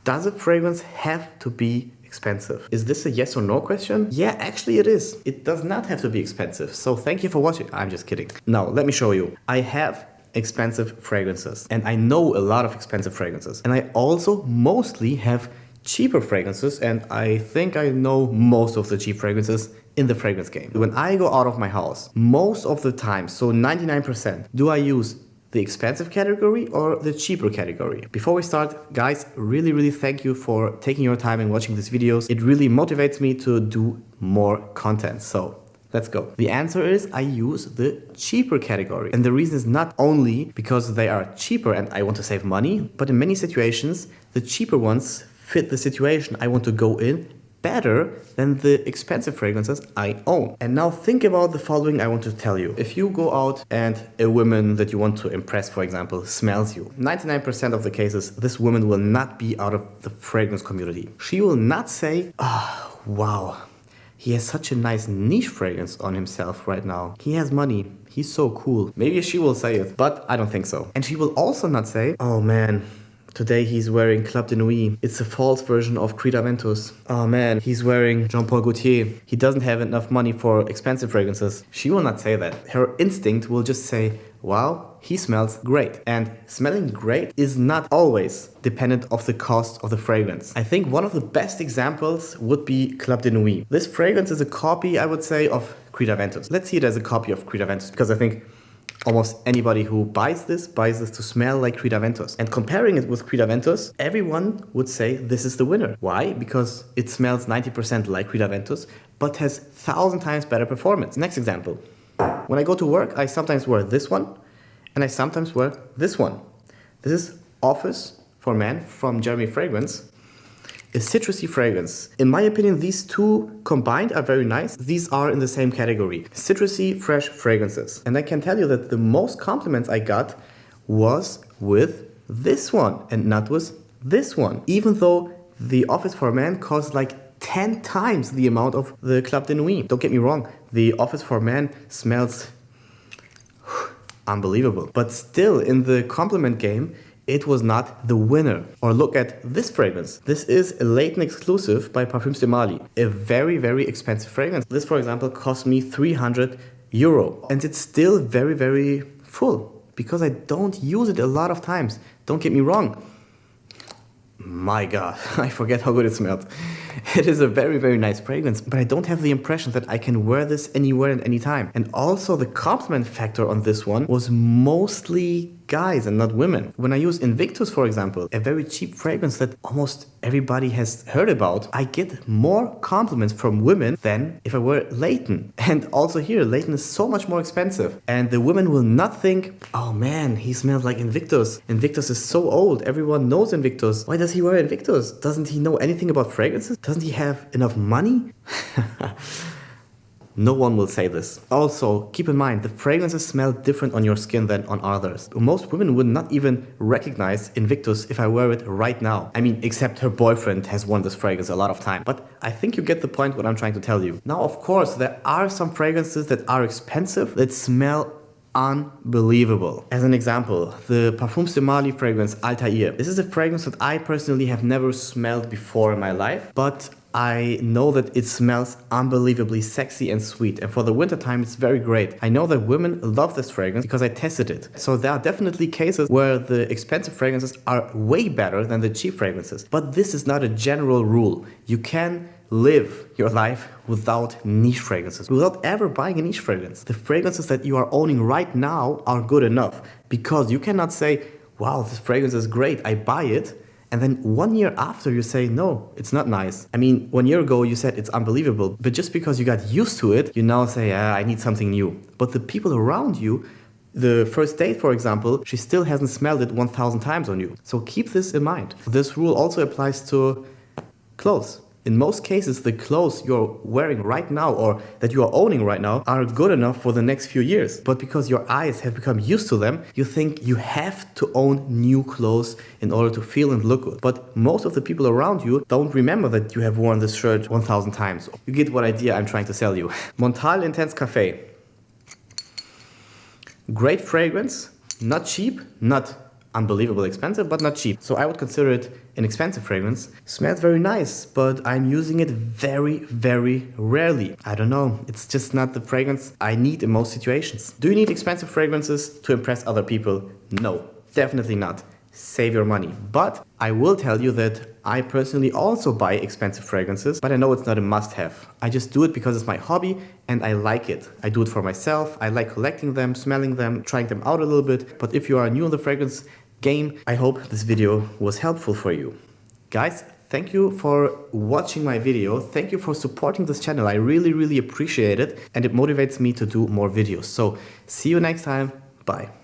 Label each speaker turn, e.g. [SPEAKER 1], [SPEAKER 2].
[SPEAKER 1] Does a fragrance have to be expensive? Is this a yes or no question? Yeah, actually it is. It does not have to be expensive. So thank you for watching. I'm just kidding. Now, let me show you. I have expensive fragrances and I know a lot of expensive fragrances. And I also mostly have cheaper fragrances, and I think I know most of the cheap fragrances in the fragrance game. When I go out of my house, most of the time, so 99%, do I use the expensive category or the cheaper category? Before we start, guys, really thank you for taking your time and watching these videos. It really motivates me to do more content. So let's go. The answer is I use the cheaper category. And the reason is not only because they are cheaper and I want to save money, but in many situations, the cheaper ones fit the situation I want to go in better than the expensive fragrances I own. And now think about the following I want to tell you. If you go out and a woman that you want to impress, for example, smells you, 99% of the cases, this woman will not be out of the fragrance community. She will not say, oh, wow, he has such a nice niche fragrance on himself right now. He has money. He's so cool. Maybe she will say it, but I don't think so. And she will also not say, oh man, today he's wearing Club de Nuit. It's a false version of Creed Aventus. Oh man, he's wearing Jean Paul Gaultier. He doesn't have enough money for expensive fragrances. She will not say that. Her instinct will just say, wow, he smells great. And smelling great is not always dependent of the cost of the fragrance. I think one of the best examples would be Club de Nuit. This fragrance is a copy, I would say, of Creed Aventus. Let's see it as a copy of Creed Aventus because I think almost anybody who buys this to smell like Creed Aventus. And comparing it with Creed Aventus, everyone would say this is the winner. Why? Because it smells 90% like Creed Aventus, but has 1,000 times better performance. Next example. When I go to work, I sometimes wear this one, and I sometimes wear this one. This is Office for Men from Jeremy Fragrance. A citrusy fragrance. In my opinion, these two combined are very nice. These are in the same category. Citrusy, fresh fragrances. And I can tell you that the most compliments I got was with this one and not with this one. Even though the Office for Men costs like 10 times the amount of the Club de Nuit. Don't get me wrong, the Office for Men smells unbelievable. But still, in the compliment game, it was not the winner. Or look at this fragrance. This is a Leighton exclusive by Parfums de Marly. A very expensive fragrance. This, for example, cost me €300. And it's still very full because I don't use it a lot of times. Don't get me wrong. My God, I forget how good it smelled. It is a very nice fragrance, but I don't have the impression that I can wear this anywhere and anytime. And also the compliment factor on this one was mostly guys and not women. When I use Invictus, for example, a very cheap fragrance that almost everybody has heard about, I get more compliments from women than if I wear Leighton. And also here, Leighton is so much more expensive. And the women will not think, oh man, he smells like Invictus. Invictus is so old. Everyone knows Invictus. Why does he wear Invictus? Doesn't he know anything about fragrances? Doesn't he have enough money? No one will say this. Also, keep in mind, the fragrances smell different on your skin than on others. Most women would not even recognize Invictus if I wear it right now. I mean, except her boyfriend has worn this fragrance a lot of time. But I think you get the point what I'm trying to tell you. Now, of course, there are some fragrances that are expensive that smell unbelievable. As an example, the Parfums de Marly fragrance Altair. This is a fragrance that I personally have never smelled before in my life, but I know that it smells unbelievably sexy and sweet, and for the winter time it's very great. I know that women love this fragrance because I tested it. So there are definitely cases where the expensive fragrances are way better than the cheap fragrances. But this is not a general rule. You can live your life without niche fragrances, without ever buying a niche fragrance. The fragrances that you are owning right now are good enough, because you cannot say, wow, this fragrance is great, I buy it, and then 1 year after you say, no, it's not nice. I mean, 1 year ago you said it's unbelievable, but just because you got used to it, you now say, I need something new. But the people around you, the first date, for example, she still hasn't smelled it 1,000 times on you. So keep this in mind. This rule also applies to clothes. In most cases, the clothes you're wearing right now or that you are owning right now are good enough for the next few years. But because your eyes have become used to them, you think you have to own new clothes in order to feel and look good. But most of the people around you don't remember that you have worn this shirt 1,000 times. You get what idea I'm trying to sell you. Montal Intense Cafe. Great fragrance, not cheap, not unbelievably expensive, but not cheap. So I would consider it an expensive fragrance. Smells very nice, but I'm using it very, very rarely. I don't know. It's just not the fragrance I need in most situations. Do you need expensive fragrances to impress other people? No, definitely not. Save your money. But I will tell you that I personally also buy expensive fragrances, but I know it's not a must-have. I just do it because it's my hobby and I like it. I do it for myself. I like collecting them, smelling them, trying them out a little bit. But if you are new in the fragrance game, I hope this video was helpful for you. Guys, thank you for watching my video. Thank you for supporting this channel. I really, really appreciate it, and it motivates me to do more videos. So see you next time. Bye.